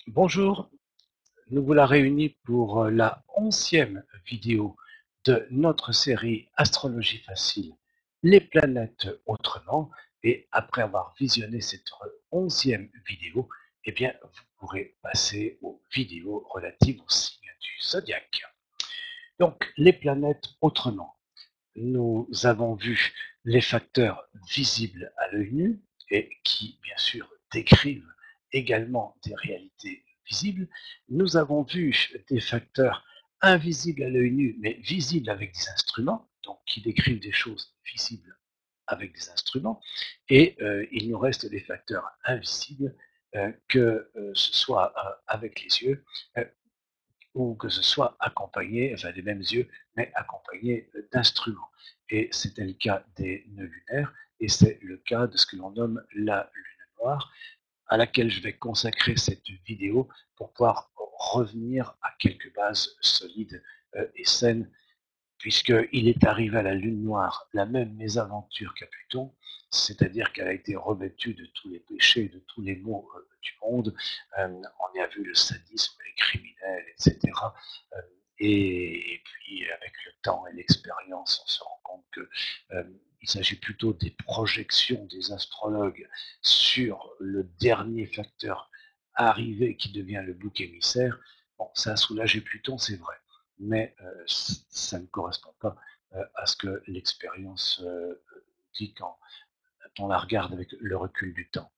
Bonjour, nous voilà réunis pour la 11e vidéo de notre série Astrologie facile, les planètes autrement. Et après avoir visionné cette 11e vidéo, eh bien, vous pourrez passer aux vidéos relatives aux signes du zodiaque. Donc, les planètes autrement. Nous avons vu les facteurs visibles à l'œil nu et qui, bien sûr, décrivent également des réalités visibles. Nous avons vu des facteurs invisibles à l'œil nu, mais visibles avec des instruments, donc qui décrivent des choses visibles avec des instruments. Et il nous reste des facteurs invisibles, que ce soit avec les yeux, euh, ou que ce soit accompagné, enfin des mêmes yeux, mais accompagné d'instruments. Et c'était le cas des nœuds lunaires, et c'est le cas de ce que l'on nomme la lune noire, à laquelle je vais consacrer cette vidéo pour pouvoir revenir à quelques bases solides et saines, puisqu'il est arrivé à la lune noire la même mésaventure qu'à Pluton, c'est-à-dire qu'elle a été revêtue de tous les péchés, de tous les maux du monde. On y a vu le sadisme, les criminels, etc. Euh, et puis, avec le temps et l'expérience, on se rend compte que il s'agit plutôt des projections des astrologues sur le dernier facteur arrivé qui devient le bouc émissaire. Bon, ça a soulagé Pluton, c'est vrai, mais ça ne correspond pas à ce que l'expérience dit quand on la regarde avec le recul du temps.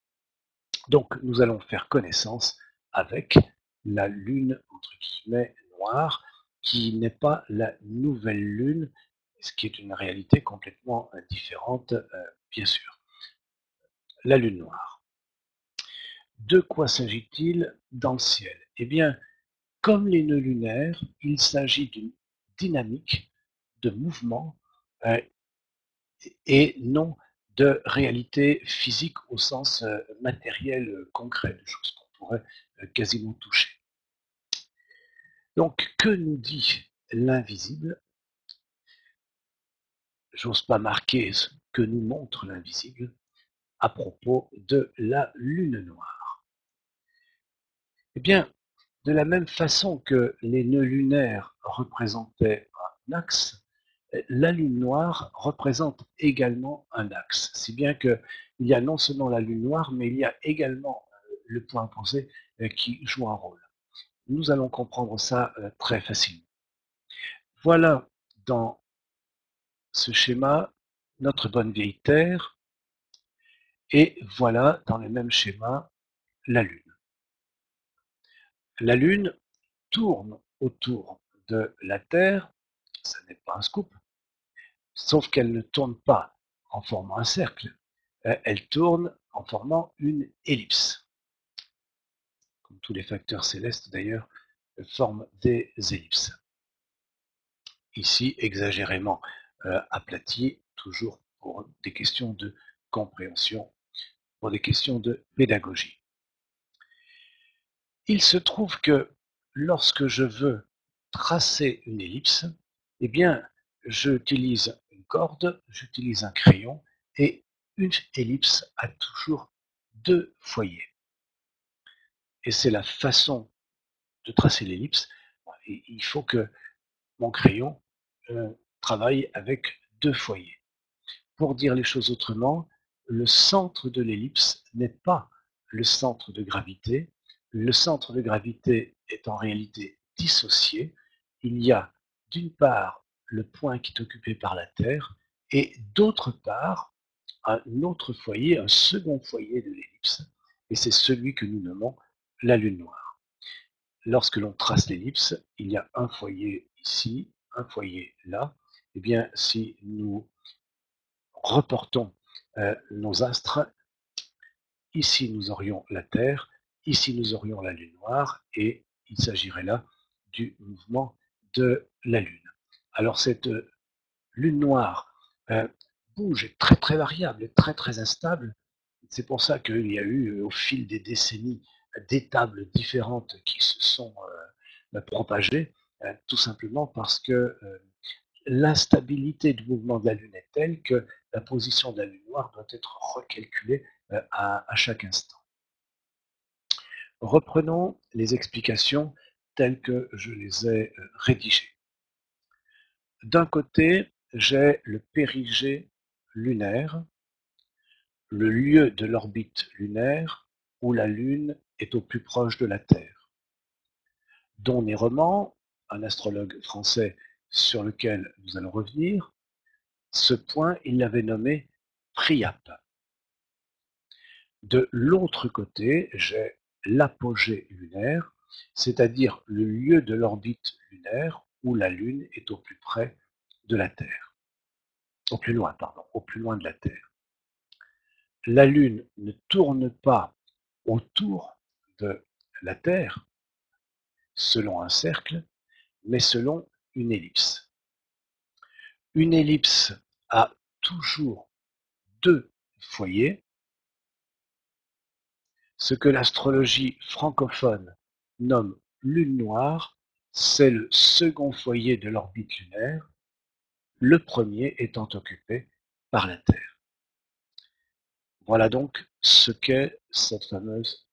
Donc nous allons faire connaissance avec la lune entre guillemets noire, qui n'est pas la nouvelle lune, ce qui est une réalité complètement différente, bien sûr. La lune noire. De quoi s'agit-il dans le ciel? Eh bien, comme les nœuds lunaires, il s'agit d'une dynamique de mouvement euh, et non de réalité physique au sens matériel concret, de choses qu'on pourrait quasiment toucher. Donc, que nous dit l'invisible? J'ose pas marquer ce que nous montre l'invisible à propos de la lune noire. Eh bien, de la même façon que les nœuds lunaires représentaient un axe, la lune noire représente également un axe, si bien qu'il y a non seulement la lune noire, mais il y a également le point opposé qui joue un rôle. Nous allons comprendre ça très facilement. Voilà dans ce schéma notre bonne vieille Terre, et voilà dans le même schéma la Lune. La Lune tourne autour de la Terre, ça n'est pas un scoop, sauf qu'elle ne tourne pas en formant un cercle, elle tourne en formant une ellipse. Comme tous les facteurs célestes d'ailleurs, forment des ellipses. Ici, exagérément aplati, toujours pour des questions de compréhension, pour des questions de pédagogie. Il se trouve que lorsque je veux tracer une ellipse, eh bien, j'utilise une corde, j'utilise un crayon, et une ellipse a toujours deux foyers. Et c'est la façon de tracer l'ellipse. Il faut que mon crayon travaille avec deux foyers. Pour dire les choses autrement, le centre de l'ellipse n'est pas le centre de gravité. Le centre de gravité est en réalité dissocié. Il y a d'une part le point qui est occupé par la Terre et d'autre part un autre foyer, un second foyer de l'ellipse. Et c'est celui que nous nommons la Lune noire. Lorsque l'on trace l'ellipse, il y a un foyer ici, un foyer là. Eh bien, si nous reportons nos astres, ici nous aurions la Terre, ici nous aurions la Lune noire, et il s'agirait là du mouvement de la Lune. Alors cette Lune noire bouge, est très très variable, très très instable. C'est pour ça qu'il y a eu au fil des décennies des tables différentes qui se sont propagées, tout simplement parce que l'instabilité du mouvement de la Lune est telle que la position de la Lune noire doit être recalculée à chaque instant. Reprenons les explications telles que je les ai rédigées. D'un côté, j'ai le périgée lunaire, le lieu de l'orbite lunaire où la Lune est au plus proche de la Terre. Don Néroman, un astrologue français sur lequel nous allons revenir, ce point, il l'avait nommé Priape. De l'autre côté, j'ai l'apogée lunaire, c'est-à-dire le lieu de l'orbite lunaire où la Lune est au plus près de la Terre. Au plus loin, pardon, au plus loin de la Terre. La Lune ne tourne pas autour de la Terre selon un cercle, mais selon une ellipse. Une ellipse a toujours deux foyers, ce que l'astrologie francophone nomme lune noire, c'est le second foyer de l'orbite lunaire, le premier étant occupé par la Terre. Voilà donc ce qu'est cette fameuse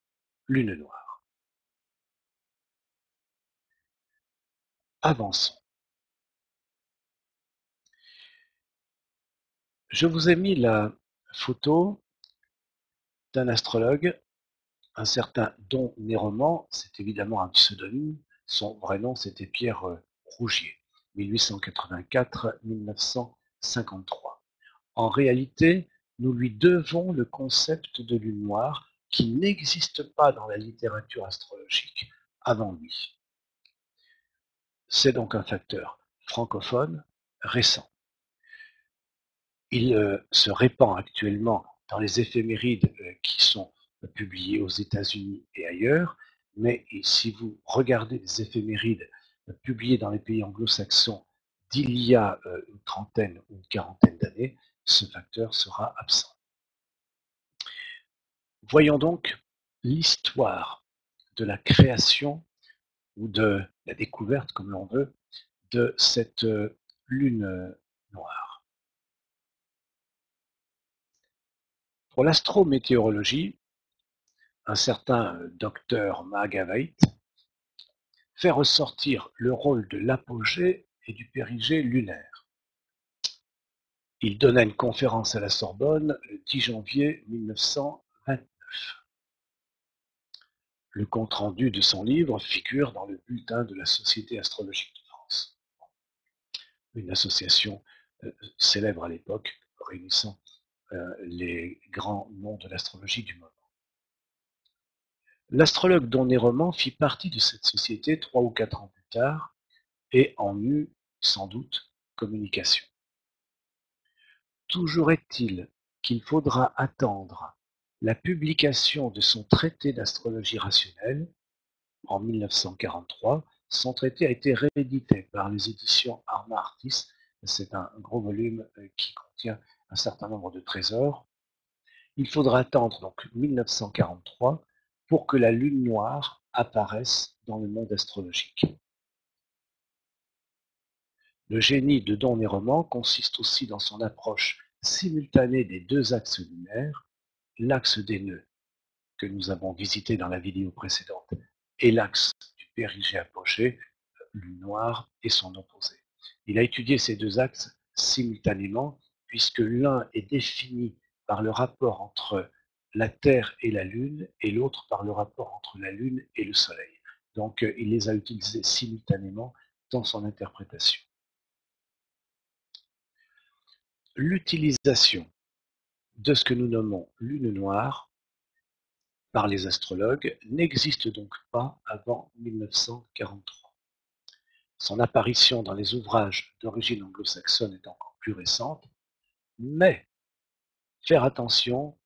lune noire. Avançons. Je vous ai mis la photo d'un astrologue, un certain Don Néroman, c'est évidemment un pseudonyme, son vrai nom c'était Pierre Rougier, 1884-1953. En réalité, nous lui devons le concept de lune noire qui n'existe pas dans la littérature astrologique avant lui. C'est donc un facteur francophone récent. Il se répand actuellement dans les éphémérides qui sont publiées aux États-Unis et ailleurs, mais si vous regardez les éphémérides publiées dans les pays anglo-saxons d'il y a une trentaine ou une quarantaine d'années, ce facteur sera absent. Voyons donc l'histoire de la création ou de la découverte, comme l'on veut, de cette lune noire. Pour l'astrométéorologie, un certain docteur Magavait fait ressortir le rôle de l'apogée et du périgée lunaire. Il donna une conférence à la Sorbonne le 10 janvier 1929. Le compte-rendu de son livre figure dans le bulletin de la Société astrologique de France, une association célèbre à l'époque réunissant les grands noms de l'astrologie du moment. L'astrologue Don Néroman fit partie de cette société 3 ou 4 ans plus tard et en eut sans doute communication. Toujours est-il qu'il faudra attendre la publication de son traité d'astrologie rationnelle en 1943. Son traité a été réédité par les éditions Arma Artis. C'est un gros volume qui contient un certain nombre de trésors. Il faudra attendre donc 1943 pour que la lune noire apparaisse dans le monde astrologique. Le génie de Don Néroman consiste aussi dans son approche simultanée des deux axes lunaires, l'axe des nœuds, que nous avons visité dans la vidéo précédente, et l'axe du périgée-apogée, lune noire, et son opposé. Il a étudié ces deux axes simultanément, puisque l'un est défini par le rapport entre la Terre et la Lune, et l'autre par le rapport entre la Lune et le Soleil. Donc il les a utilisés simultanément dans son interprétation. L'utilisation de ce que nous nommons lune noire par les astrologues n'existe donc pas avant 1943. Son apparition dans les ouvrages d'origine anglo-saxonne est encore plus récente, mais faire attention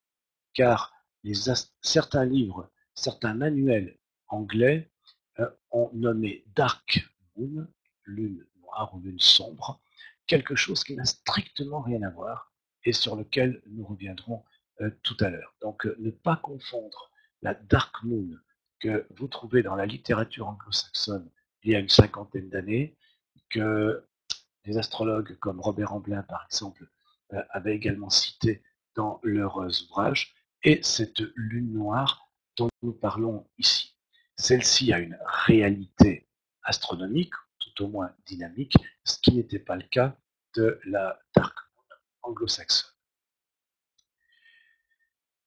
car certains livres, certains manuels anglais ont nommé Dark Moon, lune noire ou lune sombre, quelque chose qui n'a strictement rien à voir et sur lequel nous reviendrons tout à l'heure. Donc ne pas confondre la Dark Moon que vous trouvez dans la littérature anglo-saxonne il y a une cinquantaine d'années, que des astrologues comme Robert Amblin par exemple avaient également cité dans leurs ouvrages, et cette lune noire dont nous parlons ici. Celle-ci a une réalité astronomique, tout au moins dynamique, ce qui n'était pas le cas de la Dark Moon anglo-saxonne.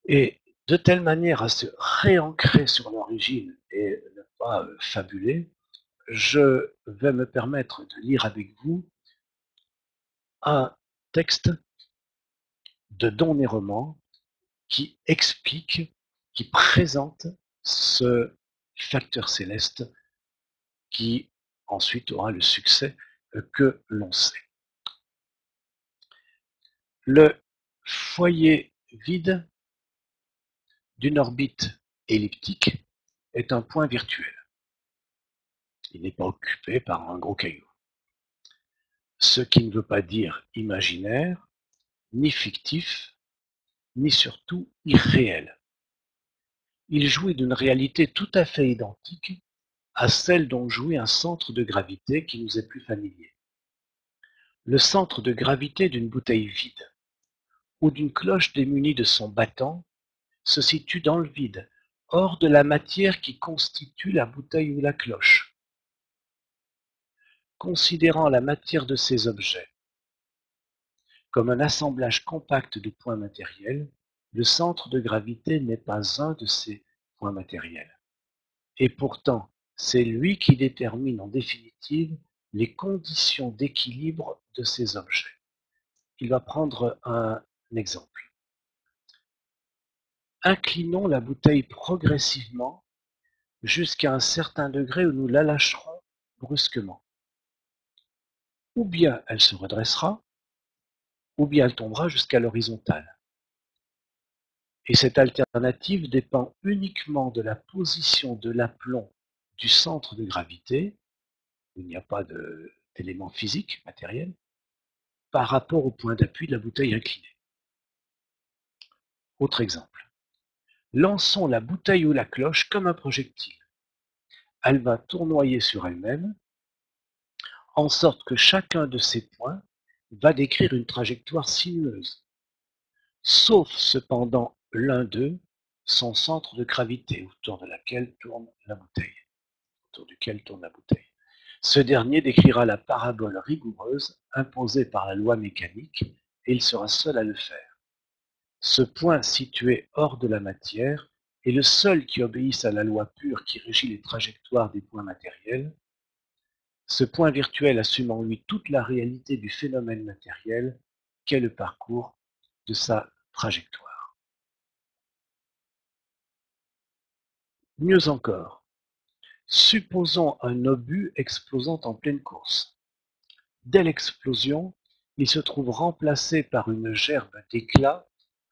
Et de telle manière à se réancrer sur l'origine et ne pas fabuler, je vais me permettre de lire avec vous un texte de Don Néroman qui explique, qui présente ce facteur céleste qui ensuite aura le succès que l'on sait. Le foyer vide d'une orbite elliptique est un point virtuel. Il n'est pas occupé par un gros caillou. Ce qui ne veut pas dire imaginaire, ni fictif, ni surtout irréel. Il jouit d'une réalité tout à fait identique à celle dont jouit un centre de gravité qui nous est plus familier. Le centre de gravité d'une bouteille vide ou d'une cloche démunie de son battant se situe dans le vide, hors de la matière qui constitue la bouteille ou la cloche. Considérant la matière de ces objets comme un assemblage compact de points matériels, le centre de gravité n'est pas un de ces points matériels. Et pourtant, c'est lui qui détermine en définitive les conditions d'équilibre de ces objets. Il va prendre un exemple. Inclinons la bouteille progressivement jusqu'à un certain degré où nous la lâcherons brusquement. Ou bien elle se redressera, ou bien elle tombera jusqu'à l'horizontale. Et cette alternative dépend uniquement de la position de l'aplomb du centre de gravité, où il n'y a pas d'élément physique, matériel, par rapport au point d'appui de la bouteille inclinée. Autre exemple. Lançons la bouteille ou la cloche comme un projectile. Elle va tournoyer sur elle-même, en sorte que chacun de ces points va décrire une trajectoire sinueuse, sauf cependant l'un d'eux, son centre de gravité, autour duquel tourne la bouteille. Ce dernier décrira la parabole rigoureuse imposée par la loi mécanique, et il sera seul à le faire. Ce point situé hors de la matière est le seul qui obéisse à la loi pure qui régit les trajectoires des points matériels. Ce point virtuel assume en lui toute la réalité du phénomène matériel qu'est le parcours de sa trajectoire. Mieux encore, supposons un obus explosant en pleine course. Dès l'explosion, il se trouve remplacé par une gerbe d'éclats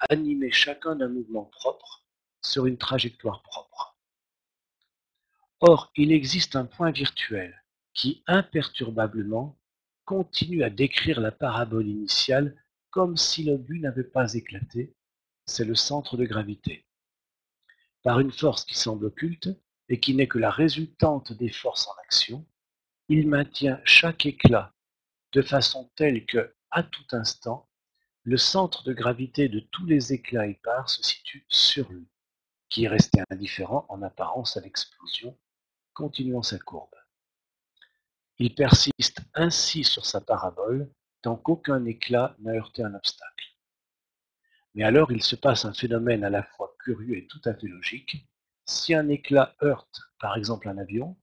animés chacun d'un mouvement propre sur une trajectoire propre. Or, il existe un point virtuel qui, imperturbablement, continue à décrire la parabole initiale comme si l'obus n'avait pas éclaté, c'est le centre de gravité. Par une force qui semble occulte et qui n'est que la résultante des forces en action, il maintient chaque éclat de façon telle que, à tout instant, le centre de gravité de tous les éclats épars se situe sur lui, qui est resté indifférent en apparence à l'explosion, continuant sa courbe. Il persiste ainsi sur sa parabole tant qu'aucun éclat n'a heurté un obstacle. Mais alors il se passe un phénomène à la fois curieux et tout à fait logique. Si un éclat heurte, par exemple un avion,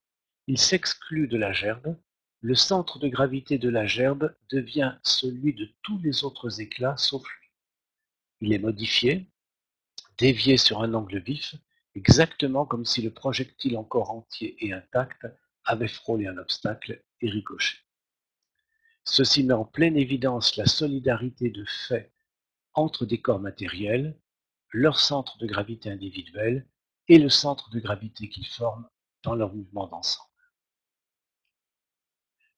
il s'exclut de la gerbe, le centre de gravité de la gerbe devient celui de tous les autres éclats sauf lui. Il est modifié, dévié sur un angle vif, exactement comme si le projectile encore entier et intact avait frôlé un obstacle et ricoché. Ceci met en pleine évidence la solidarité de fait entre des corps matériels, leur centre de gravité individuel et le centre de gravité qu'ils forment dans leur mouvement d'ensemble.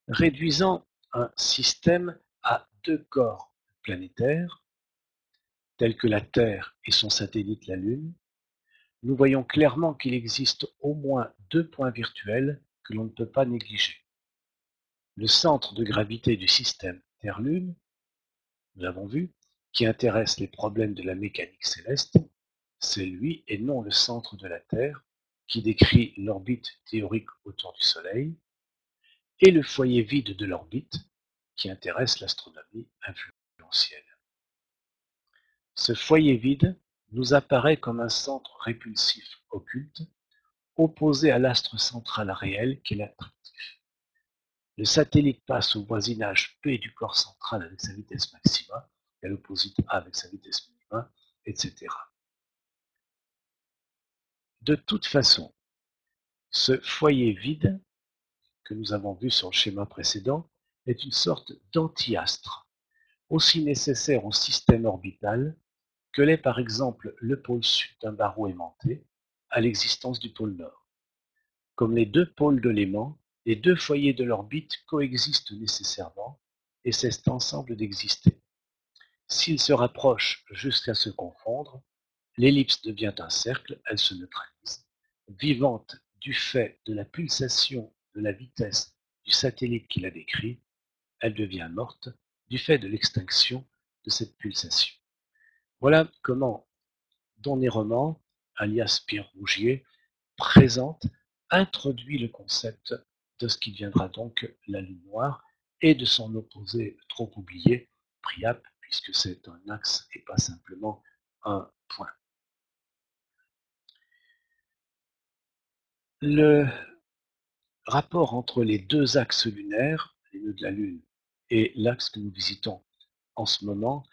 Réduisant un système à deux corps planétaires, tels que la Terre et son satellite la Lune, nous voyons clairement qu'il existe au moins deux points virtuels que l'on ne peut pas négliger. Le centre de gravité du système Terre-Lune, nous l'avons vu, qui intéresse les problèmes de la mécanique céleste, C'est lui et non le centre de la Terre qui décrit l'orbite théorique autour du Soleil, et le foyer vide de l'orbite qui intéresse l'astronomie influentielle. Ce foyer vide nous apparaît comme un centre répulsif occulte, opposé à l'astre central réel qu'est la Terre. Le satellite passe au voisinage P du corps central avec sa vitesse maxima, et à l'opposite A avec sa vitesse minima, etc. De toute façon, ce foyer vide, que nous avons vu sur le schéma précédent, est une sorte d'antiastre, aussi nécessaire au système orbital que l'est par exemple le pôle sud d'un barreau aimanté à l'existence du pôle nord. Comme les deux pôles de l'aimant, les deux foyers de l'orbite coexistent nécessairement et cessent ensemble d'exister. S'ils se rapprochent jusqu'à se confondre, l'ellipse devient un cercle, elle se neutralise. Vivante du fait de la pulsation de la vitesse du satellite qui la décrit, elle devient morte du fait de l'extinction de cette pulsation. Voilà comment Don Néroman, alias Pierre Rougier, présente, introduit le concept de ce qui deviendra donc la Lune noire et de son opposé trop oublié, Priape, puisque c'est un axe et pas simplement un point. Le rapport entre les deux axes lunaires, les nœuds de la Lune, et l'axe que nous visitons en ce moment,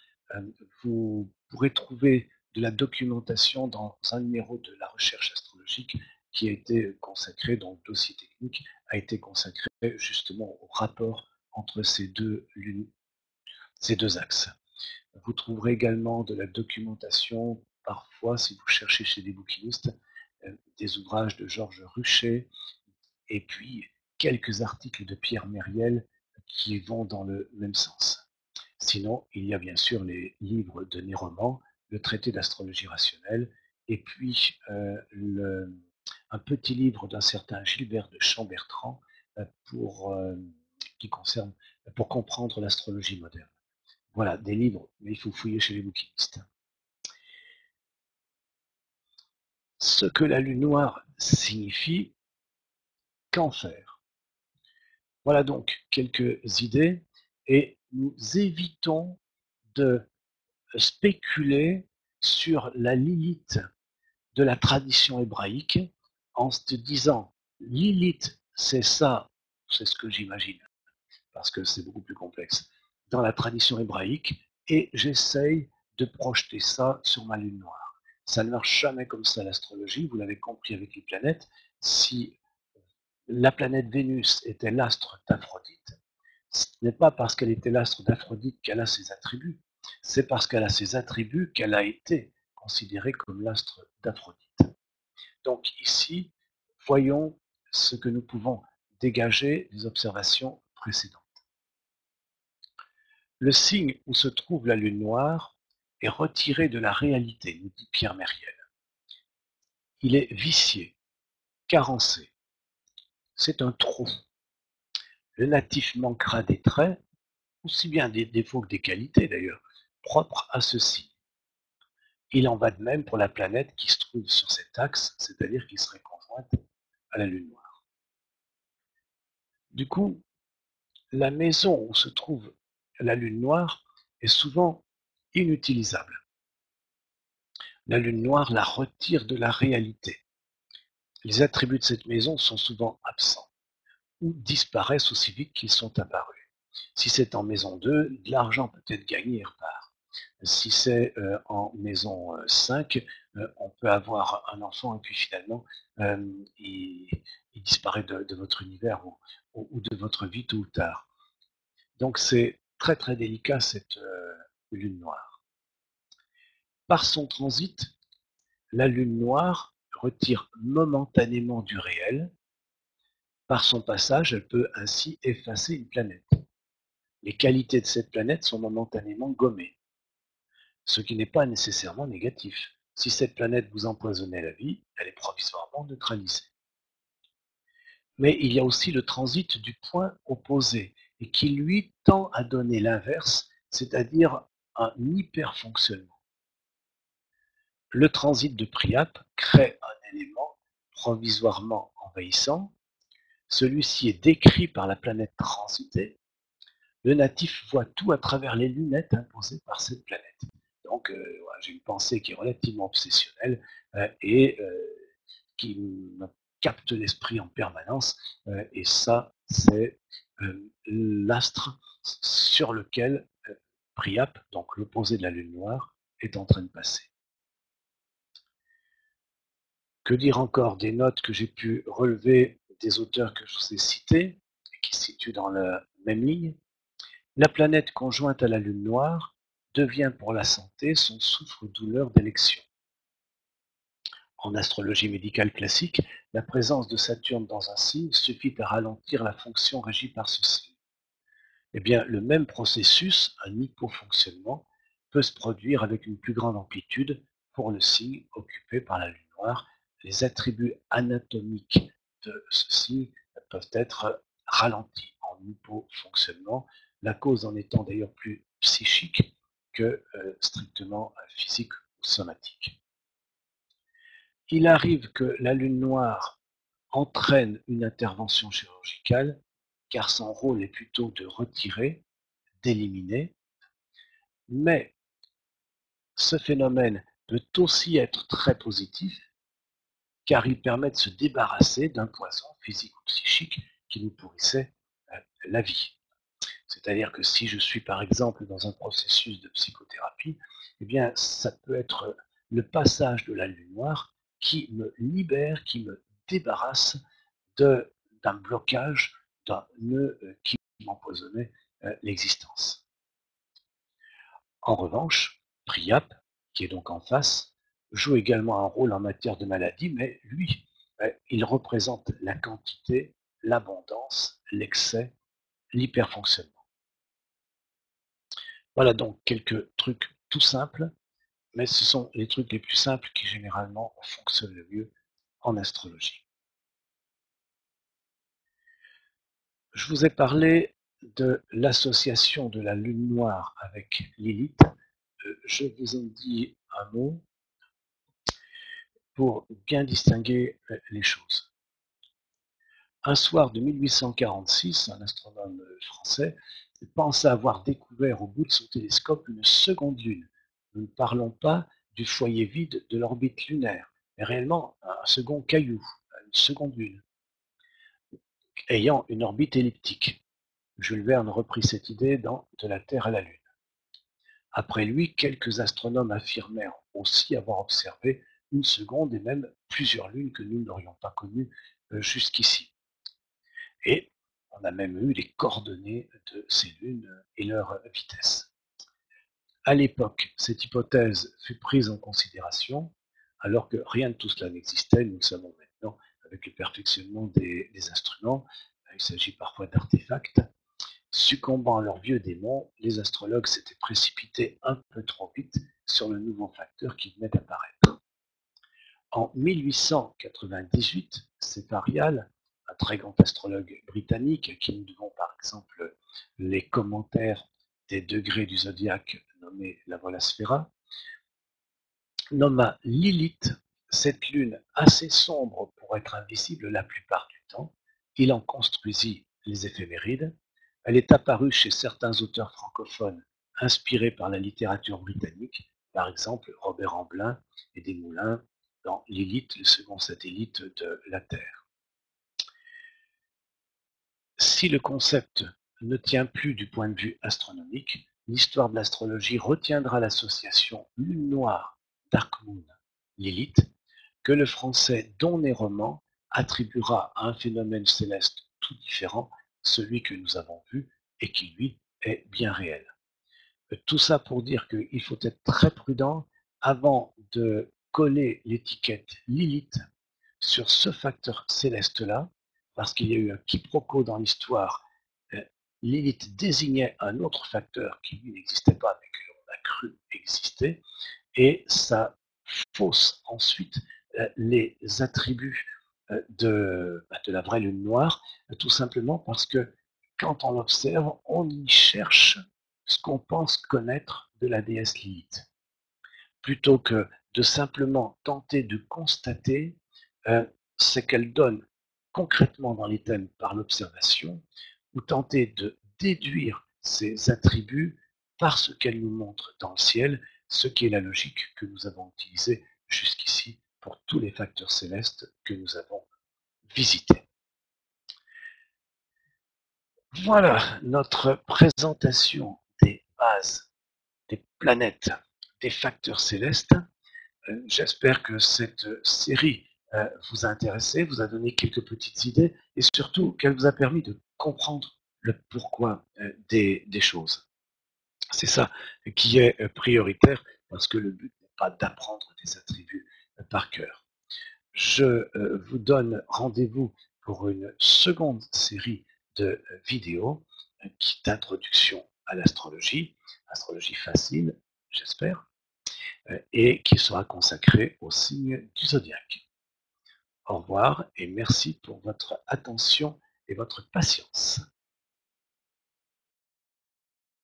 vous pourrez trouver de la documentation dans un numéro de la recherche astrologique qui a été consacré, donc le dossier technique a été consacré justement au rapport entre ces deux axes. Vous trouverez également de la documentation, parfois, si vous cherchez chez des bouquinistes, des ouvrages de Georges Ruchet, et puis quelques articles de Pierre Mériel qui vont dans le même sens. Sinon, il y a bien sûr les livres de Néroman, le traité d'astrologie rationnelle, et puis un petit livre d'un certain Gilbert de Chambertrand pour, qui concerne, pour comprendre l'astrologie moderne. Voilà, des livres, mais il faut fouiller chez les bouquinistes. Ce que la lune noire signifie, qu'en faire? Voilà donc quelques idées, et nous évitons de spéculer sur la Lilith de la tradition hébraïque en se disant Lilith, c'est ça, c'est ce que j'imagine, parce que c'est beaucoup plus complexe, dans la tradition hébraïque, et j'essaye de projeter ça sur ma lune noire. Ça ne marche jamais comme ça l'astrologie, vous l'avez compris avec les planètes. Si la planète Vénus était l'astre d'Aphrodite, ce n'est pas parce qu'elle était l'astre d'Aphrodite qu'elle a ses attributs, c'est parce qu'elle a ses attributs qu'elle a été considérée comme l'astre d'Aphrodite. Donc ici, voyons ce que nous pouvons dégager des observations précédentes. Le signe où se trouve la lune noire est retiré de la réalité, nous dit Pierre Mériel. Il est vicié, carencé. C'est un trou. Le natif manquera des traits, aussi bien des défauts que des qualités d'ailleurs, propres à ce signe. Il en va de même pour la planète qui se trouve sur cet axe, c'est-à-dire qui serait conjointe à la lune noire. Du coup, la maison où se trouve la lune noire est souvent inutilisable. La lune noire la retire de la réalité. Les attributs de cette maison sont souvent absents ou disparaissent aussi vite qu'ils sont apparus. Si c'est en maison 2, de l'argent peut être gagné et repart. Si c'est en maison 5, on peut avoir un enfant et puis finalement, euh, il, il, disparaît de votre univers ou de votre vie tôt ou tard. Donc c'est très très délicat cette lune noire. Par son transit, la lune noire retire momentanément du réel. Par son passage, elle peut ainsi effacer une planète. Les qualités de cette planète sont momentanément gommées, ce qui n'est pas nécessairement négatif. Si cette planète vous empoisonnait la vie, elle est provisoirement neutralisée. Mais il y a aussi le transit du point opposé, et qui lui tend à donner l'inverse, c'est-à-dire un hyperfonctionnement. Le transit de Priape crée un élément provisoirement envahissant. Celui-ci est décrit par la planète transitée. Le natif voit tout à travers les lunettes imposées par cette planète. Donc, voilà, j'ai une pensée qui est relativement obsessionnelle et qui me capte l'esprit en permanence. Et ça, c'est l'astre sur lequel Priape, donc l'opposé de la Lune noire, est en train de passer. Que dire encore des notes que j'ai pu relever des auteurs que je vous ai cités, et qui se situent dans la même ligne? La planète conjointe à la Lune noire devient pour la santé son souffre-douleur d'élection. En astrologie médicale classique, la présence de Saturne dans un signe suffit à ralentir la fonction régie par ce signe. Eh bien, le même processus, un hypofonctionnement, peut se produire avec une plus grande amplitude pour le signe occupé par la Lune noire. Les attributs anatomiques de ce signe peuvent être ralentis en hypofonctionnement, la cause en étant d'ailleurs plus psychique que strictement physique ou somatique. Il arrive que la Lune noire entraîne une intervention chirurgicale, car son rôle est plutôt de retirer, d'éliminer, mais ce phénomène peut aussi être très positif, car il permet de se débarrasser d'un poison physique ou psychique qui nous pourrissait la vie. C'est-à-dire que si je suis par exemple dans un processus de psychothérapie, eh bien ça peut être le passage de la lune noire qui me libère, qui me débarrasse d'un blocage, d'un nœud qui m'empoisonnait l'existence. En revanche, Priape, qui est donc en face, joue également un rôle en matière de maladie, mais lui, il représente la quantité, l'abondance, l'excès, l'hyperfonctionnement. Voilà donc quelques trucs tout simples, mais ce sont les trucs les plus simples qui généralement fonctionnent le mieux en astrologie. Je vous ai parlé de l'association de la lune noire avec Lilith. Je vous en dis un mot pour bien distinguer les choses. Un soir de 1846, un astronome français pense avoir découvert au bout de son télescope une seconde lune. Nous ne parlons pas du foyer vide de l'orbite lunaire, mais réellement un second caillou, une seconde lune, ayant une orbite elliptique. Jules Verne reprit cette idée dans De la Terre à la Lune. Après lui, quelques astronomes affirmèrent aussi avoir observé une seconde et même plusieurs lunes que nous n'aurions pas connues jusqu'ici. Et on a même eu les coordonnées de ces lunes et leur vitesse. À l'époque, cette hypothèse fut prise en considération, alors que rien de tout cela n'existait, nous le savons maintenant avec le perfectionnement des instruments. Il s'agit parfois d'artefacts. Succombant à leurs vieux démons, les astrologues s'étaient précipités un peu trop vite sur le nouveau facteur qui venait d'apparaître. En 1898, c'est Arial, un très grand astrologue britannique, à qui nous devons par exemple les commentaires des degrés du zodiaque nommés la Vola Sphera, nomma Lilith, cette lune assez sombre pour être invisible la plupart du temps. Il en construisit les éphémérides. Elle est apparue chez certains auteurs francophones inspirés par la littérature britannique, par exemple Robert Amblin et Desmoulins dans Lilith, le second satellite de la Terre. Si le concept ne tient plus du point de vue astronomique, l'histoire de l'astrologie retiendra l'association lune noire, dark moon, Lilith, que le français Don Roman attribuera à un phénomène céleste tout différent, celui que nous avons vu et qui, lui, est bien réel. Tout ça pour dire qu'il faut être très prudent avant de coller l'étiquette Lilith sur ce facteur céleste-là, parce qu'il y a eu un quiproquo dans l'histoire. Lilith désignait un autre facteur qui lui n'existait pas, mais que l'on a cru exister, et ça fausse ensuite les attributs de la vraie lune noire, tout simplement parce que quand on l'observe, on y cherche ce qu'on pense connaître de la déesse Lilith. Plutôt que de simplement tenter de constater ce qu'elle donne concrètement dans les thèmes par l'observation, ou tenter de déduire ces attributs par ce qu'elle nous montre dans le ciel, ce qui est la logique que nous avons utilisée jusqu'ici pour tous les facteurs célestes que nous avons visités. Voilà notre présentation des bases, des planètes, des facteurs célestes. J'espère que cette série vous a intéressé, vous a donné quelques petites idées et surtout qu'elle vous a permis de comprendre le pourquoi des choses. C'est ça qui est prioritaire parce que le but n'est pas d'apprendre des attributs par cœur. Je vous donne rendez-vous pour une seconde série de vidéos d'introduction à l'astrologie, astrologie facile, j'espère, et qui sera consacrée au signe du zodiaque. Au revoir et merci pour votre attention et votre patience.